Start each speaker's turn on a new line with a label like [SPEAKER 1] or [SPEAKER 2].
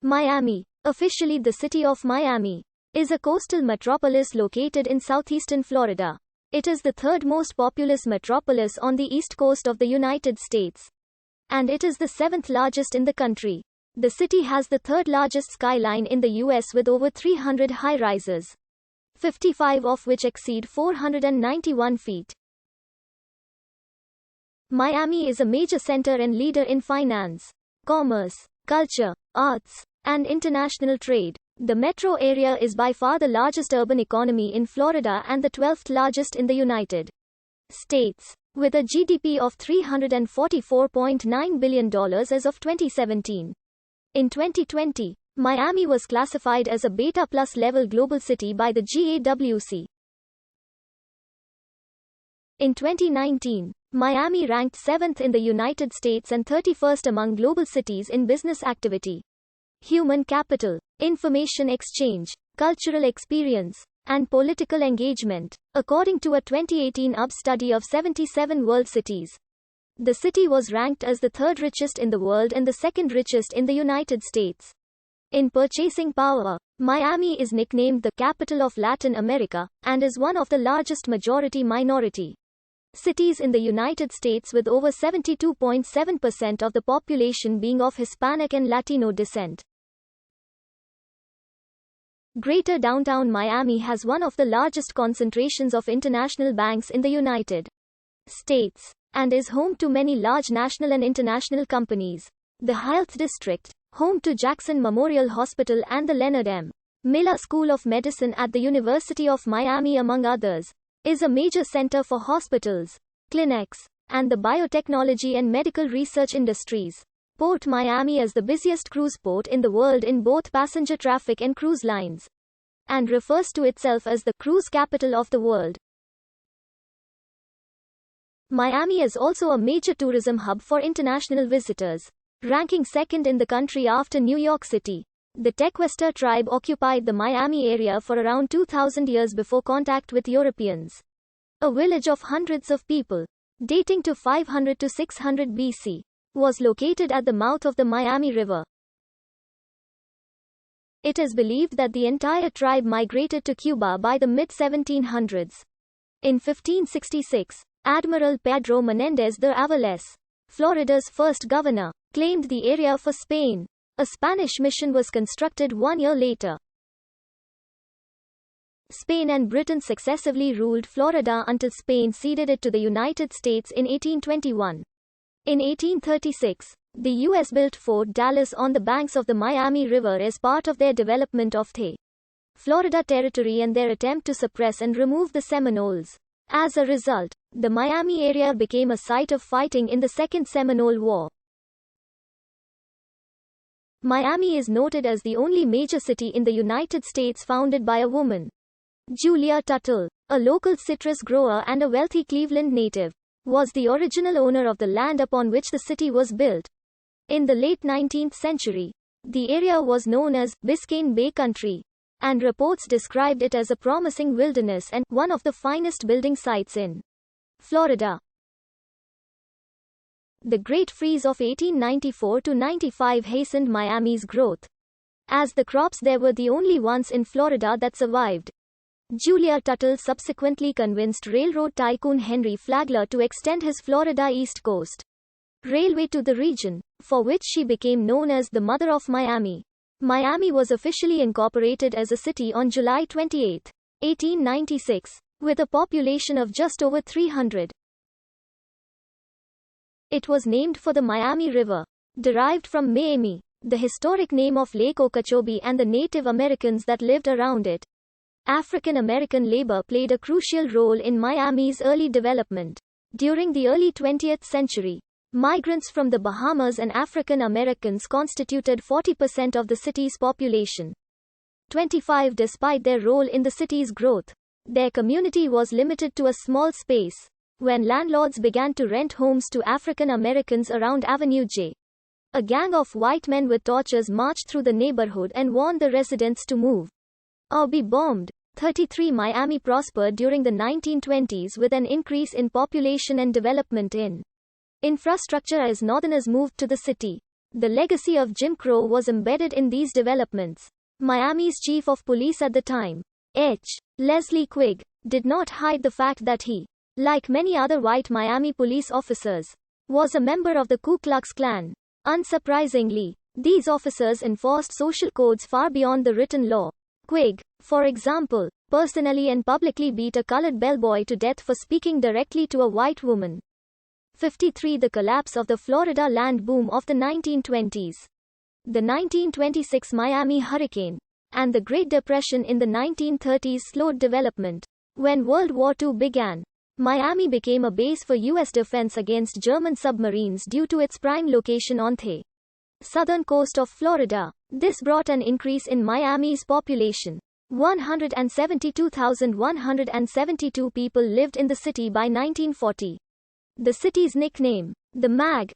[SPEAKER 1] Miami, officially the city of Miami, is a coastal metropolis located in southeastern Florida. It is the third most populous metropolis on the east coast of the United States. And it is the seventh largest in the country. The city has the third largest skyline in the US with over 300 high-rises, 55 of which exceed 491 feet. Miami is a major center and leader in finance, commerce, culture, arts, and international trade. The metro area is by far the largest urban economy in Florida and the 12th largest in the United States, with a GDP of $344.9 billion as of 2017. In 2020, Miami was classified as a Beta Plus level global city by the GAWC. In 2019, Miami ranked 7th in the United States and 31st among global cities in business activity, human capital, information exchange, cultural experience, and political engagement, according to a 2018 UP study of 77 world cities. The city was ranked as the third richest in the world and the second richest in the United States. In purchasing power, Miami is nicknamed the capital of Latin America, and is one of the largest majority-minority cities in the United States, with over 72.7% of the population being of Hispanic and Latino descent. Greater downtown Miami has one of the largest concentrations of international banks in the United States, and is home to many large national and international companies. The Health District, home to Jackson Memorial Hospital and the Leonard M. Miller School of Medicine at the University of Miami, among others, is a major center for hospitals, clinics, and the biotechnology and medical research industries. Port Miami is the busiest cruise port in the world in both passenger traffic and cruise lines, and refers to itself as the cruise capital of the world. Miami is also a major tourism hub for international visitors, ranking second in the country after New York City. The Tequesta tribe occupied the Miami area for around 2,000 years before contact with Europeans. A village of hundreds of people, dating to 500 to 600 BC, was located at the mouth of the Miami River. It is believed that the entire tribe migrated to Cuba by the mid-1700s. In 1566, Admiral Pedro Menendez de Avilés, Florida's first governor, claimed the area for Spain. A Spanish mission was constructed 1 year later. Spain and Britain successively ruled Florida until Spain ceded it to the United States in 1821. In 1836, the U.S. built Fort Dallas on the banks of the Miami River as part of their development of the Florida Territory and their attempt to suppress and remove the Seminoles. As a result, the Miami area became a site of fighting in the Second Seminole War. Miami is noted as the only major city in the United States founded by a woman. Julia Tuttle, a local citrus grower and a wealthy Cleveland native, was the original owner of the land upon which the city was built. In the late 19th century, the area was known as Biscayne Bay Country, and reports described it as a promising wilderness and one of the finest building sites in Florida. The Great Freeze of 1894–95 hastened Miami's growth, as the crops there were the only ones in Florida that survived. Julia Tuttle subsequently convinced railroad tycoon Henry Flagler to extend his Florida East Coast Railway to the region, for which she became known as the Mother of Miami. Miami was officially incorporated as a city on July 28, 1896, with a population of just over 300. It was named for the Miami River, derived from Miami, the historic name of Lake Okeechobee, and the Native Americans that lived around it. African American labor played a crucial role in Miami's early development. During the early 20th century, migrants from the Bahamas and African Americans constituted 40% of the city's population. 25. Despite their role in the city's growth, their community was limited to a small space. When landlords began to rent homes to African Americans around Avenue J, a gang of white men with torches marched through the neighborhood and warned the residents to move or be bombed. 33. Miami prospered during the 1920s with an increase in population and development in infrastructure as northerners moved to the city. The legacy of Jim Crow was embedded in these developments. Miami's chief of police at the time, H. Leslie Quigg, did not hide the fact that he, like many other white Miami police officers, was a member of the Ku Klux Klan. Unsurprisingly, these officers enforced social codes far beyond the written law. Quigg, for example, personally and publicly beat a colored bellboy to death for speaking directly to a white woman. 53. The collapse of the Florida land boom of the 1920s. The 1926 Miami hurricane and the Great Depression in the 1930s slowed development. When World War II began, Miami became a base for U.S. defense against German submarines due to its prime location on the southern coast of Florida. This brought an increase in Miami's population. 172,172 people lived in the city by 1940. The city's nickname, the Mag,